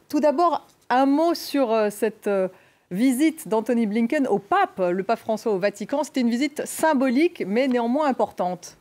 Tout d'abord, un mot sur cette visite d'Anthony Blinken au pape, le pape François au Vatican. C'était une visite symbolique, mais néanmoins importante.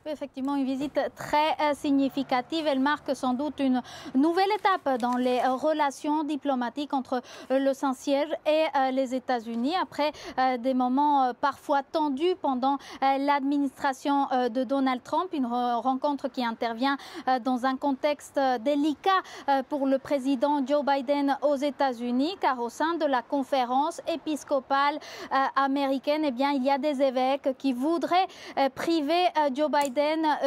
Effectivement, une visite très significative. Elle marque sans doute une nouvelle étape dans les relations diplomatiques entre le Saint-Siège et les États-Unis. Après des moments parfois tendus pendant l'administration de Donald Trump, une rencontre qui intervient dans un contexte délicat pour le président Joe Biden aux États-Unis, car au sein de la conférence épiscopale américaine, eh bien, il y a des évêques qui voudraient priver Joe Biden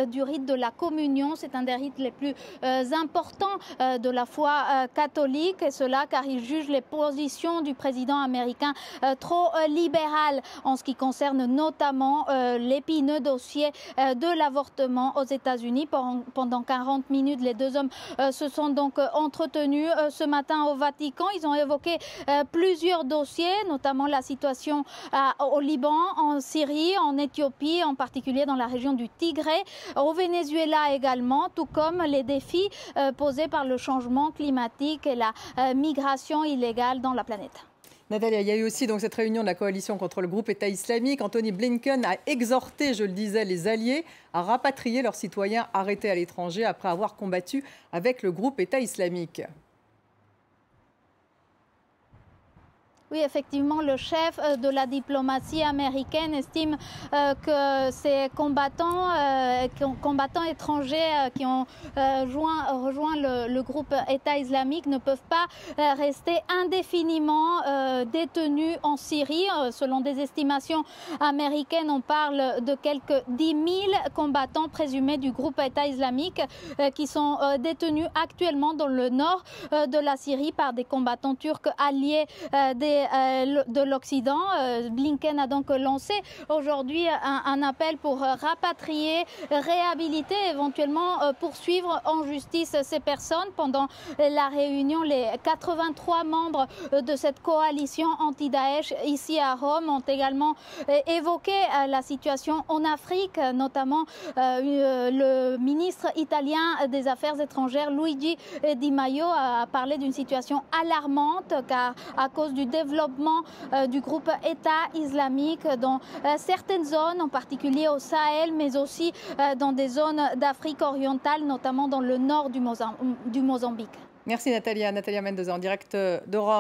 du rite de la communion. C'est un des rites les plus importants de la foi catholique, et cela car il juge les positions du président américain trop libérales en ce qui concerne notamment l'épineux dossier de l'avortement aux États-Unis. Pendant 40 minutes, les deux hommes se sont donc entretenus ce matin au Vatican. Ils ont évoqué plusieurs dossiers, notamment la situation au Liban, en Syrie, en Éthiopie, en particulier dans la région du Tigre, au Venezuela également, tout comme les défis posés par le changement climatique et la migration illégale dans la planète. Natalia, il y a eu aussi donc cette réunion de la coalition contre le groupe État islamique. Anthony Blinken a exhorté, je le disais, les alliés à rapatrier leurs citoyens arrêtés à l'étranger après avoir combattu avec le groupe État islamique. Oui, effectivement, le chef de la diplomatie américaine estime que ces combattants étrangers qui ont rejoint le groupe État islamique ne peuvent pas rester indéfiniment détenus en Syrie. Selon des estimations américaines, on parle de quelques 10 000 combattants présumés du groupe État islamique qui sont détenus actuellement dans le nord de la Syrie par des combattants turcs alliés de l'Occident. Blinken a donc lancé aujourd'hui un appel pour rapatrier, réhabiliter, éventuellement poursuivre en justice ces personnes. Pendant la réunion, les 83 membres de cette coalition anti-Daesh ici à Rome ont également évoqué la situation en Afrique, notamment le ministre italien des Affaires étrangères Luigi Di Maio a parlé d'une situation alarmante car à cause du développement du groupe État islamique dans certaines zones, en particulier au Sahel, mais aussi dans des zones d'Afrique orientale, notamment dans le nord du Mozambique. Merci Natalia. Natalia Mendoza en direct de Rome.